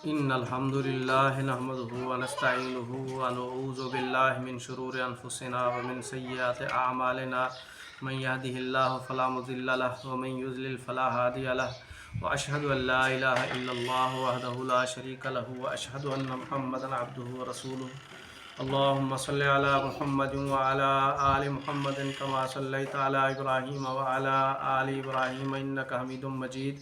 innal hamdalillah nahmaduhu wa nasta'inuhu wa na'udzu billahi min shururi anfusina wa min sayyiati a'malina man yahdihillahu fala mudilla lahu wa man yudlil fala hadiya lahu wa ashhadu an la ilaha illallah wahdahu la sharika lahu wa ashhadu anna muhammadan abduhu wa rasuluhu اللهم صل على محمد وعلى آل محمد كما صليت على إبراهيم وعلى آل إبراهيم إنك حميد مجيد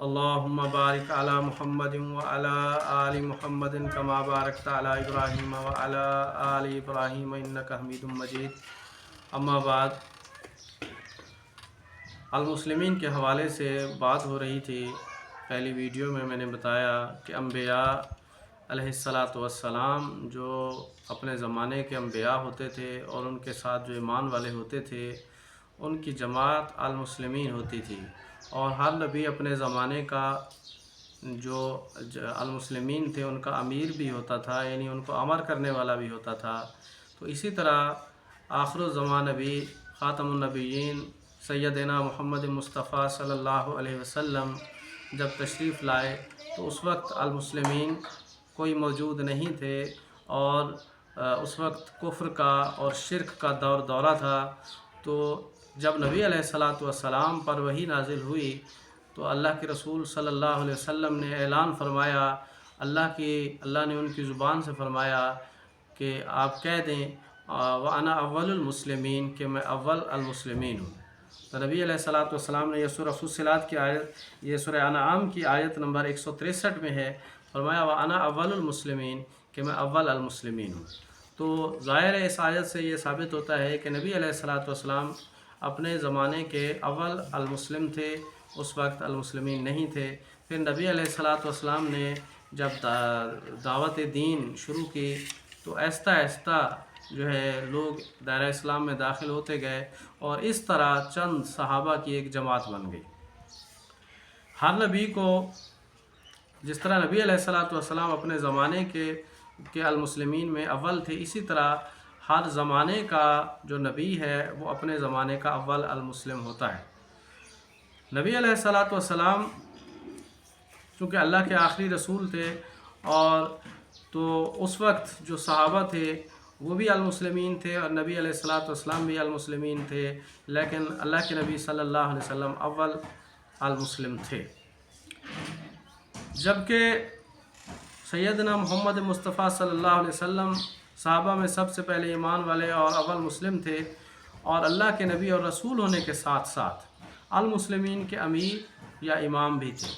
اللهم بارك على محمد وعلى آل محمد كما باركت على إبراهيم وعلى آل إبراهيم إنك حميد مجيد اما بعد المسلمین کے حوالے سے بات ہو رہی تھی۔ پہلی ویڈیو میں نے بتایا کہ انبیاء علیہ الصلاۃ والسلام جو اپنے زمانے کے انبیاء ہوتے تھے اور ان کے ساتھ جو ایمان والے ہوتے تھے ان کی جماعت المسلمین ہوتی تھی، اور ہر نبی اپنے زمانے کا جو المسلمین تھے ان کا امیر بھی ہوتا تھا، یعنی ان کو امر کرنے والا بھی ہوتا تھا۔ تو اسی طرح آخر الزمان نبی خاتم النبیین سیدنا محمد مصطفیٰ صلی اللہ علیہ وسلم جب تشریف لائے تو اس وقت المسلمین کوئی موجود نہیں تھے، اور اس وقت کفر کا اور شرک کا دورہ تھا۔ تو جب نبی علیہ الصلاۃ والسلام پر وحی نازل ہوئی تو اللہ کے رسول صلی اللہ علیہ وسلم نے اعلان فرمایا، اللہ نے ان کی زبان سے فرمایا کہ آپ کہہ دیں وَأَنَا أَوَّلُ الْمُسْلِمِينَ کہ میں اول المسلمین ہوں۔ تو نبی علیہ الصلاۃ والسلام نے یہ سورہ فصلات کی آیت، یہ سورہ انعام کی آیت نمبر 163 میں ہے، فرمایا وَأَنَا أَوَّلُ الْمُسْلِمِينَ کہ میں اول المسلمین ہوں۔ تو ظاہر ہے اس آیت سے یہ ثابت ہوتا ہے کہ نبی علیہ الصلاۃ والسلام اپنے زمانے کے اول المسلم تھے، اس وقت المسلمین نہیں تھے۔ پھر نبی علیہ الصلاۃ والسلام نے جب دعوت دین شروع کی تو آہستہ آہستہ جو ہے لوگ دائرہ اسلام میں داخل ہوتے گئے، اور اس طرح چند صحابہ کی ایک جماعت بن گئی۔ ہر نبی کو جس طرح نبی علیہ الصلاۃ والسلام اپنے زمانے کے المسلمین میں اول تھے، اسی طرح ہر زمانے کا جو نبی ہے وہ اپنے زمانے کا اول المسلم ہوتا ہے۔ نبی علیہ الصلاۃ والسلام چونکہ اللہ کے آخری رسول تھے، اور تو اس وقت جو صحابہ تھے وہ بھی المسلمین تھے، اور نبی علیہ الصلاۃ والسلام بھی المسلمین تھے، لیکن اللہ کے نبی صلی اللہ علیہ وسلم اول المسلم تھے۔ جبکہ سیدنا محمد مصطفیٰ صلی اللہ علیہ وسلم صحابہ میں سب سے پہلے ایمان والے اور اول مسلم تھے، اور اللہ کے نبی اور رسول ہونے کے ساتھ ساتھ المسلمین کے امیر یا امام بھی تھے،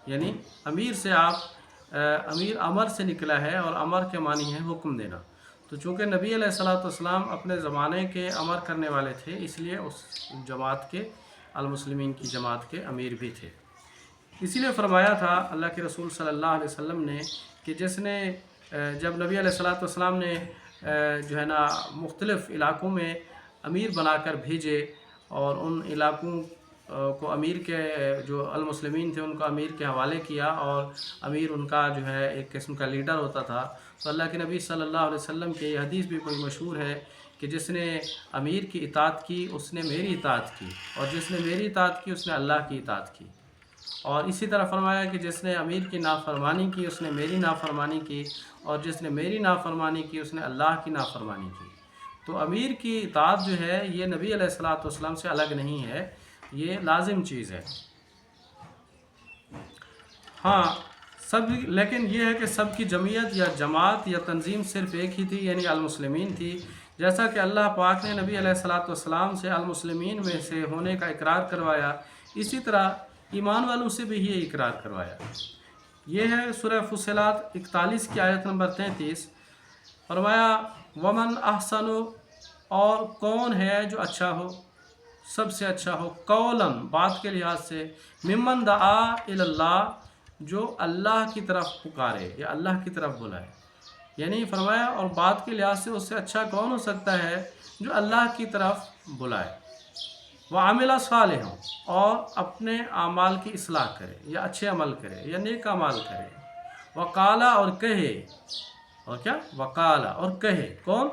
یعنی امیر سے امیر امر سے نکلا ہے، اور امر کے معنی ہے حکم دینا۔ تو چونکہ نبی علیہ الصلاۃ والسلام اپنے زمانے کے امر کرنے والے تھے، اس لیے اس جماعت کے المسلمین کی جماعت کے امیر بھی تھے۔ اسی لیے فرمایا تھا اللہ کے رسول صلی اللہ علیہ وسلم نے کہ جس نے جب نبی علیہ الصلاۃ والسلام نے جو ہے نا مختلف علاقوں میں امیر بنا کر بھیجے، اور ان علاقوں کو امیر کے جو المسلمین تھے ان کو امیر کے حوالے کیا، اور امیر ان کا جو ہے ایک قسم کا لیڈر ہوتا تھا۔ تو اللہ کے نبی صلی اللہ علیہ وسلم کی یہ حدیث بھی کوئی مشہور ہے کہ جس نے امیر کی اطاعت کی اس نے میری اطاعت کی، اور جس نے میری اطاعت کی اس نے اللہ کی اطاعت کی۔ اور اسی طرح فرمایا کہ جس نے امیر کی نافرمانی کی اس نے میری نافرمانی کی، اور جس نے میری نافرمانی کی اس نے اللہ کی نافرمانی کی۔ تو امیر کی اطاعت جو ہے یہ نبی علیہ الصلاۃ والسلام سے الگ نہیں ہے، یہ لازم چیز ہے۔ ہاں لیکن یہ ہے کہ سب کی جمعیت یا جماعت یا تنظیم صرف ایک ہی تھی، یعنی المسلمین تھی۔ جیسا کہ اللہ پاک نے نبی علیہ الصلاۃ والسلام سے المسلمین میں سے ہونے کا اقرار کروایا، اسی طرح ایمان والوں سے بھی یہ اقرار کروایا۔ یہ ہے سورہ فصلات 41 کی آیت نمبر 33، فرمایا ومن احسن اور کون ہے جو اچھا ہو، سب سے اچھا ہو، قولاً بات کے لحاظ سے، ممن دعا الی اللہ جو اللہ کی طرف پکارے یا اللہ کی طرف بلائے، یعنی فرمایا اور بات کے لحاظ سے اس سے اچھا کون ہو سکتا ہے جو اللہ کی طرف بلائے، وعمل صالحا اور اپنے اعمال کی اصلاح کرے یا اچھے عمل کرے یا نیک اعمال کرے، وقالا اور کہے، اور کیا وقالا اور کہے، کون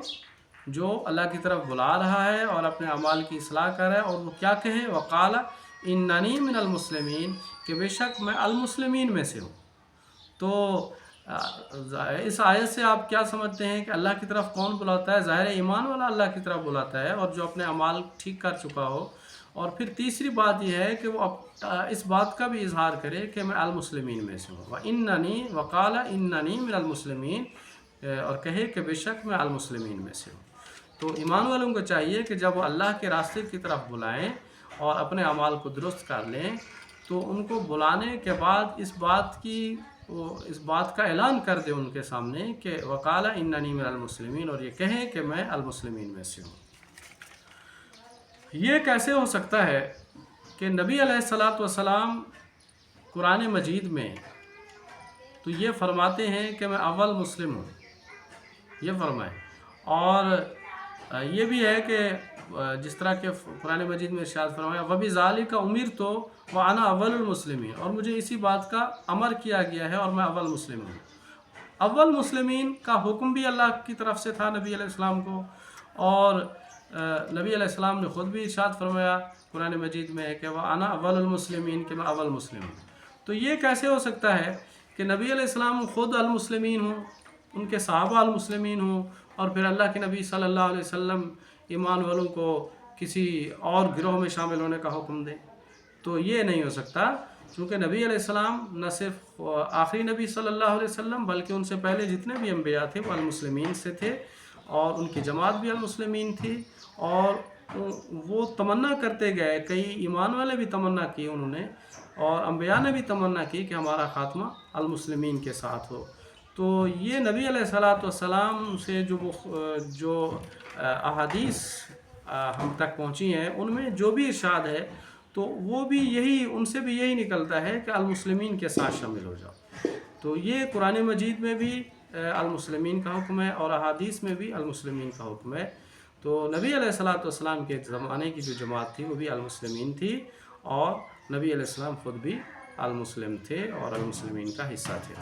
جو اللہ کی طرف بلا رہا ہے اور اپنے اعمال کی اصلاح کر رہا ہے، اور وہ کیا کہے وقالا اننی من المسلمین کہ بے شک میں المسلمین میں سے ہوں۔ تو اس آیت سے آپ کیا سمجھتے ہیں کہ اللہ کی طرف کون بلاتا ہے؟ ظاہر ایمان والا اللہ کی طرف بلاتا ہے، اور جو اپنے اعمال ٹھیک کر چکا ہو۔ اور پھر تیسری بات یہ ہے کہ وہ اس بات کا بھی اظہار کرے کہ میں المسلمین میں سے ہوں، وَإِنَّنِي وَقَالَ إِنَّنِي مِنَ الْمُسْلِمِينَ، اور کہے کہ بے شک میں المسلمین میں سے ہوں۔ تو ایمان والوں کو چاہیے کہ جب وہ اللہ کے راستے کی طرف بلائیں اور اپنے اعمال کو درست کر لیں، تو ان کو بلانے کے بعد اس بات کا اعلان کر دیں ان کے سامنے کہ وقال اننی من المسلمین، اور یہ کہیں کہ میں المسلمین میں سے ہوں۔ یہ کیسے ہو سکتا ہے کہ نبی علیہ الصلاۃ والسلام قرآن مجید میں تو یہ فرماتے ہیں کہ میں اول مسلم ہوں، یہ فرمائیں، اور یہ بھی ہے کہ جس طرح کہ قرآن مجید میں ارشاد فرمایا وَبِذَالِكَ أُمِرْتُ وَأَنَا أَوَّلُ الْمُسْلِمِينَ، اور مجھے اسی بات کا امر کیا گیا ہے اور میں اول مسلم ہوں۔ اول مسلمین کا حکم بھی اللہ کی طرف سے تھا نبی علیہ السلام کو، اور نبی علیہ السلام نے خود بھی ارشاد فرمایا قرآن مجید میں کہ وَأَنَا أَوَّلُ الْمُسْلِمِينَ، کہ میں اول مسلم ہوں۔ تو یہ کیسے ہو سکتا ہے کہ نبی علیہ السلام خود المسلمین ہوں، ان کے صحابہ المسلمین ہوں، اور پھر اللہ کے نبی صلی اللہ علیہ وسلم ایمان والوں کو کسی اور گروہ میں شامل ہونے کا حکم دیں؟ تو یہ نہیں ہو سکتا، کیونکہ نبی علیہ السلام نہ صرف آخری نبی صلی اللہ علیہ وسلم بلکہ ان سے پہلے جتنے بھی انبیاء تھے وہ المسلمین سے تھے، اور ان کی جماعت بھی المسلمین تھی، اور وہ تمنا کرتے گئے، کئی ایمان والے بھی تمنا کی انہوں نے، اور انبیاء نے بھی تمنا کی کہ ہمارا خاتمہ المسلمین کے ساتھ ہو۔ تو یہ نبی علیہ الصلاۃ والسلام سے جو احادیث ہم تک پہنچی ہیں، ان میں جو بھی ارشاد ہے تو وہ بھی ان سے بھی یہی نکلتا ہے کہ المسلمین کے ساتھ شامل ہو جاؤ۔ تو یہ قرآن مجید میں بھی المسلمین کا حکم ہے، اور احادیث میں بھی المسلمین کا حکم ہے۔ تو نبی علیہ الصلاۃ والسلام کے زمانے کی جو جماعت تھی وہ بھی المسلمین تھی، اور نبی علیہ السلام خود بھی المسلم تھے اور المسلمین کا حصہ تھے۔